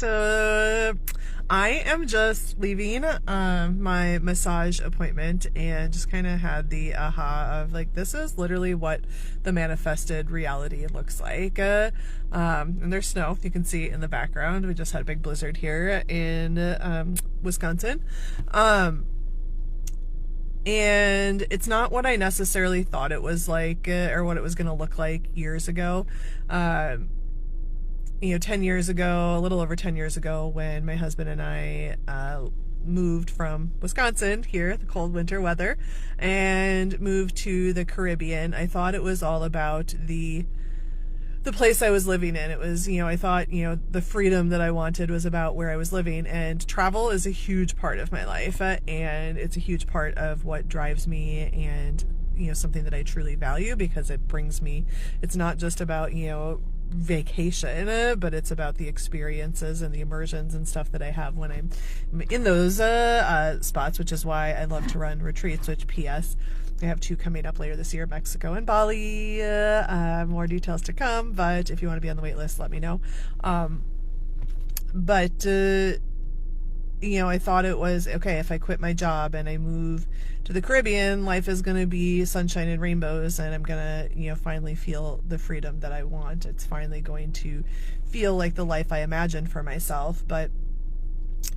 So I am just leaving my massage appointment and just kind of had the aha of like, this is literally what the manifested reality looks like. And there's snow. You can see in the background. We just had a big blizzard here in Wisconsin. And it's not what I necessarily thought it was like or what it was going to look like years ago. 10 years ago, a little over 10 years ago, when my husband and I moved from Wisconsin here, the cold winter weather, and moved to the Caribbean, I thought it was all about the place I was living in. It was, I thought, the freedom that I wanted was about where I was living, and travel is a huge part of my life, and it's a huge part of what drives me, and, something that I truly value, because it brings me, it's not just about, vacation, but it's about the experiences and the immersions and stuff that I have when I'm in those spots, which is why I love to run retreats, which P.S. I have 2 coming up later this year, Mexico and Bali. More details to come, but if you want to be on the wait list, let me know. I thought it was, okay, if I quit my job and I move to the Caribbean, life is going to be sunshine and rainbows, and I'm going to, finally feel the freedom that I want. It's finally going to feel like the life I imagined for myself. But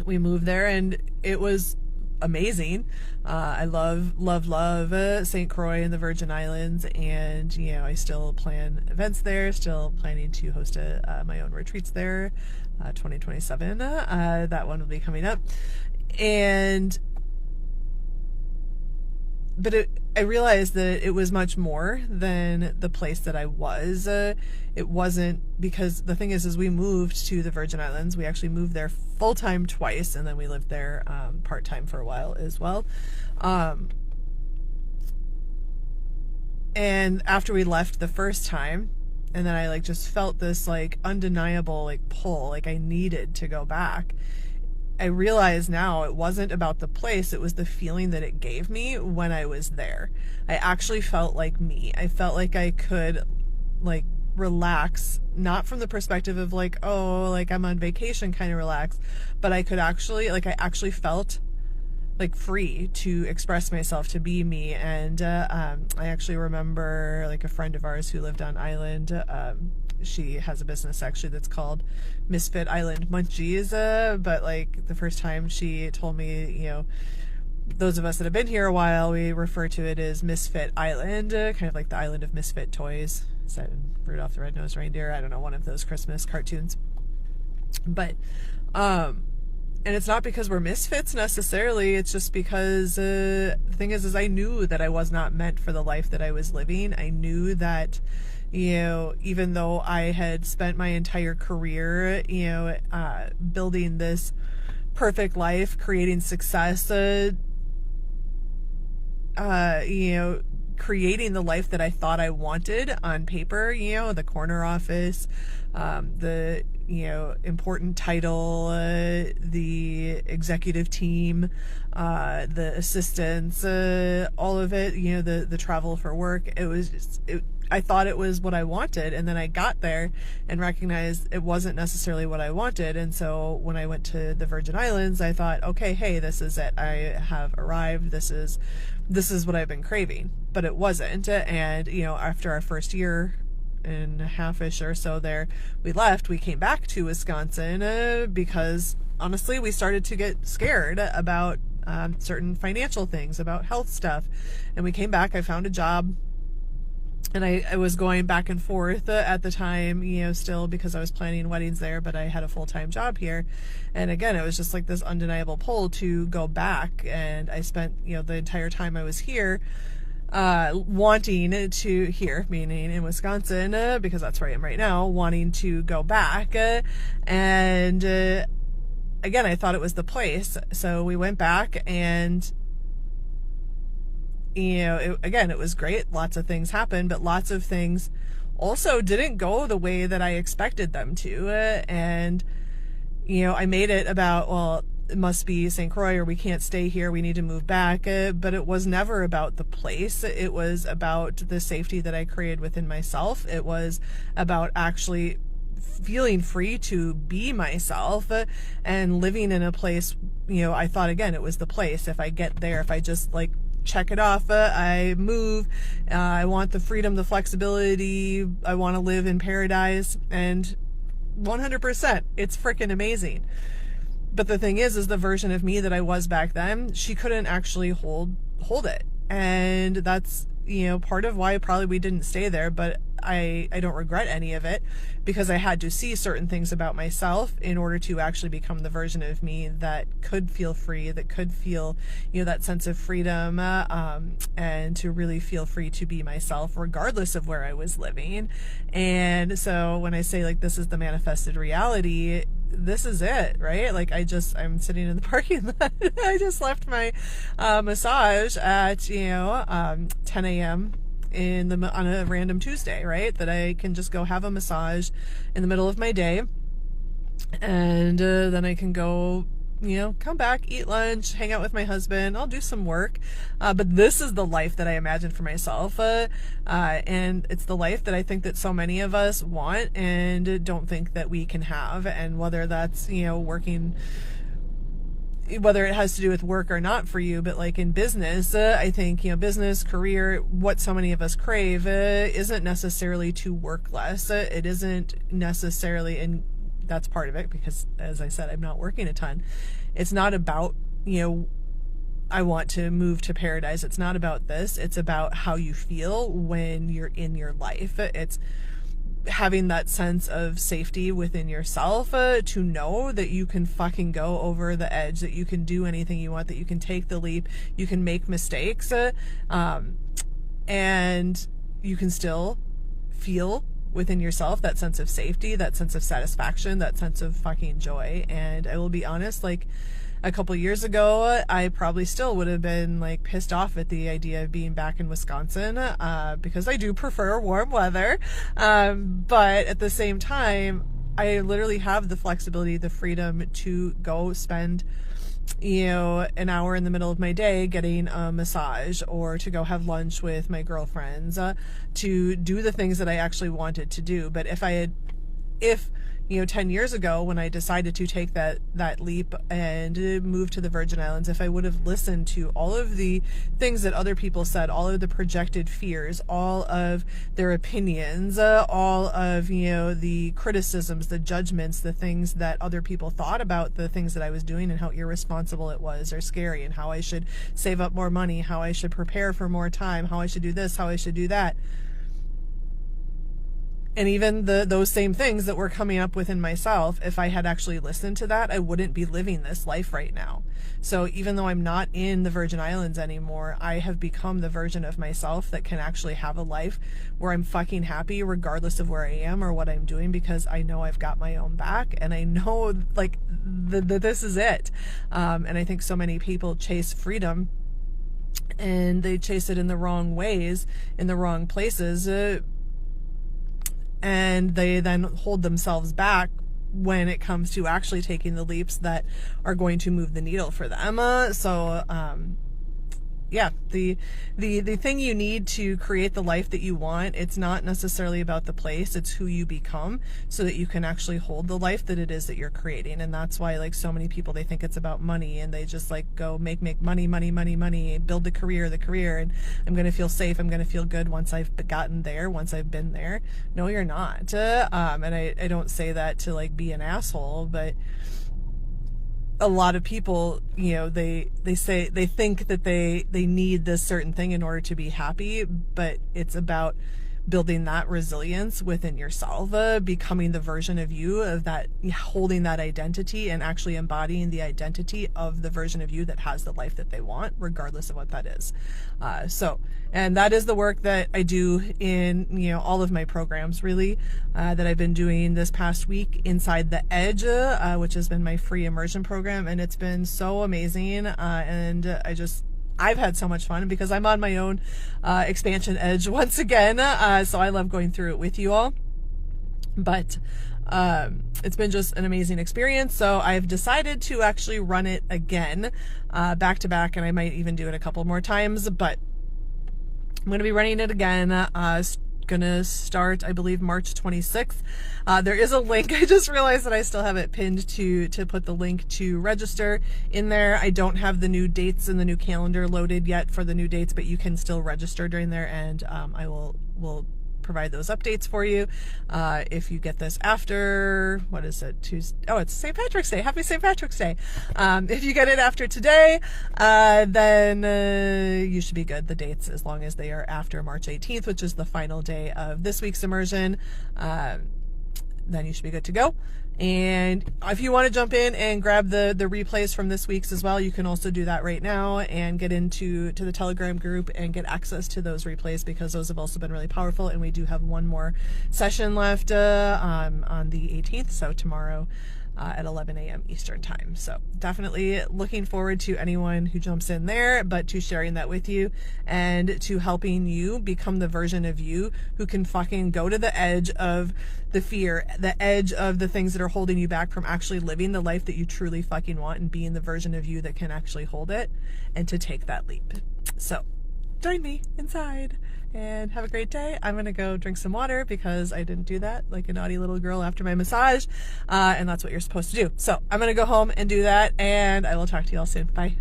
we moved there, and it was amazing. I love St. Croix and the Virgin Islands, and I still plan events there, still planning to host my own retreats there. 2027, that one will be coming up. But I realized that it was much more than the place that I was. It wasn't, because the thing is we moved to the Virgin Islands. We actually moved there full-time twice, and then we lived there part-time for a while as well. And after we left the first time, and then I just felt this undeniable pull, I needed to go back. I realize now it wasn't about the place, it was the feeling that it gave me when I was there. I actually felt like me. I felt like I could relax, not from the perspective of I'm on vacation kind of relax, but I could actually I actually felt free to express myself, to be me. And I actually remember a friend of ours who lived on island. She has a business actually that's called Misfit Island Munchies. But the first time she told me, those of us that have been here a while, we refer to it as Misfit Island, kind of like the island of misfit toys. Set in Rudolph the Red-Nosed Reindeer. I don't know, one of those Christmas cartoons. But and it's not because we're misfits necessarily. It's just because the thing is I knew that I was not meant for the life that I was living. I knew that, even though I had spent my entire career, building this perfect life, creating success, creating the life that I thought I wanted on paper, the corner office, the important title, the executive team, the assistants, all of it, the travel for work. It was just, I thought it was what I wanted, and then I got there and recognized it wasn't necessarily what I wanted. And so when I went to the Virgin Islands, I thought, okay, hey, this is it. I have arrived. This is what I've been craving. But it wasn't. And, after our first year and a half-ish or so there, we came back to Wisconsin because honestly we started to get scared about certain financial things, about health stuff. And we came back. I found a job, and I was going back and forth at the time, still, because I was planning weddings there, but I had a full-time job here. And again, it was just this undeniable pull to go back. And I spent, the entire time I was here, wanting to, here, meaning in Wisconsin, because that's where I am right now, wanting to go back. And again, I thought it was the place. So we went back, and it was great. Lots of things happened, but lots of things also didn't go the way that I expected them to. And, I made it about, well, it must be St. Croix, or we can't stay here, we need to move back. But it was never about the place. It was about the safety that I created within myself. It was about actually feeling free to be myself, and living in a place, I thought, again, it was the place. If I get there, if I just like check it off, I move, I want the freedom, the flexibility, I want to live in paradise, and 100%, it's freaking amazing. But the thing is the version of me that I was back then, she couldn't actually hold it. And that's, part of why probably we didn't stay there, but I don't regret any of it, because I had to see certain things about myself in order to actually become the version of me that could feel free, that could feel, that sense of freedom, and to really feel free to be myself regardless of where I was living. And so when I say like this is the manifested reality, this is it, right? Like I'm sitting in the parking lot. I just left my massage at 10 a.m. on a random Tuesday, right? That I can just go have a massage in the middle of my day, and then I can go, come back, eat lunch, hang out with my husband. I'll do some work, but this is the life that I imagined for myself, and it's the life that I think that so many of us want and don't think that we can have. And whether that's working, whether it has to do with work or not for you, but like in business, I think, business, career, what so many of us crave isn't necessarily to work less. It isn't necessarily, and that's part of it, because as I said, I'm not working a ton. It's not about, I want to move to paradise. It's not about this. It's about how you feel when you're in your life. It's having that sense of safety within yourself, to know that you can fucking go over the edge, that you can do anything you want, that you can take the leap, you can make mistakes, and you can still feel within yourself that sense of safety, that sense of satisfaction, that sense of fucking joy. And I will be honest, like a couple years ago, I probably still would have been like pissed off at the idea of being back in Wisconsin, because I do prefer warm weather. But at the same time, I literally have the flexibility, the freedom to go spend, an hour in the middle of my day getting a massage, or to go have lunch with my girlfriends, to do the things that I actually wanted to do. But if 10 years ago, when I decided to take that leap and move to the Virgin Islands, if I would have listened to all of the things that other people said, all of the projected fears, all of their opinions, all of, the criticisms, the judgments, the things that other people thought about the things that I was doing, and how irresponsible it was, or scary, and how I should save up more money, how I should prepare for more time, how I should do this, how I should do that. And even those same things that were coming up within myself, if I had actually listened to that, I wouldn't be living this life right now. So even though I'm not in the Virgin Islands anymore, I have become the version of myself that can actually have a life where I'm fucking happy regardless of where I am or what I'm doing, because I know I've got my own back, and I know like that this is it. And I think so many people chase freedom, and they chase it in the wrong ways, in the wrong places, and they then hold themselves back when it comes to actually taking the leaps that are going to move the needle for them. The thing you need to create the life that you want, it's not necessarily about the place, it's who you become, so that you can actually hold the life that it is that you're creating. And that's why, like, so many people, they think it's about money, and they just like go make money, build the career, and I'm going to feel safe, I'm going to feel good once I've gotten there, once I've been there. No, you're not. And I don't say that to like be an asshole, but a lot of people, they say, they think that they need this certain thing in order to be happy, but it's about building that resilience within yourself, becoming the version of you of that, holding that identity and actually embodying the identity of the version of you that has the life that they want, regardless of what that is. And that is the work that I do in, all of my programs, really, that I've been doing this past week inside the Edge, which has been my free immersion program. And it's been so amazing. And I've had so much fun because I'm on my own expansion edge once again. So I love going through it with you all. But it's been just an amazing experience. So I've decided to actually run it again, back to back, and I might even do it a couple more times. But I'm going to be running it again, gonna start, I believe, March 26th. There is a link. I just realized that I still have it pinned to put the link to register in there. I don't have the new dates and the new calendar loaded yet for the new dates, but you can still register during there, and I will provide those updates for you. If you get this after, what is it, Tuesday? Oh, it's St. Patrick's Day. Happy St. Patrick's Day. If you get it after today, then you should be good. The dates, as long as they are after March 18th, which is the final day of this week's immersion, then you should be good to go. And if you want to jump in and grab the replays from this week's as well, you can also do that right now and get into the Telegram group and get access to those replays, because those have also been really powerful. And we do have one more session left on the 18th, so tomorrow at 11 a.m. Eastern time. So definitely looking forward to anyone who jumps in there, but to sharing that with you and to helping you become the version of you who can fucking go to the edge of the fear, the edge of the things that are holding you back from actually living the life that you truly fucking want, and being the version of you that can actually hold it and to take that leap. So join me inside and have a great day. I'm going to go drink some water because I didn't do that like a naughty little girl after my massage. And that's what you're supposed to do. So I'm going to go home and do that, and I will talk to you all soon. Bye.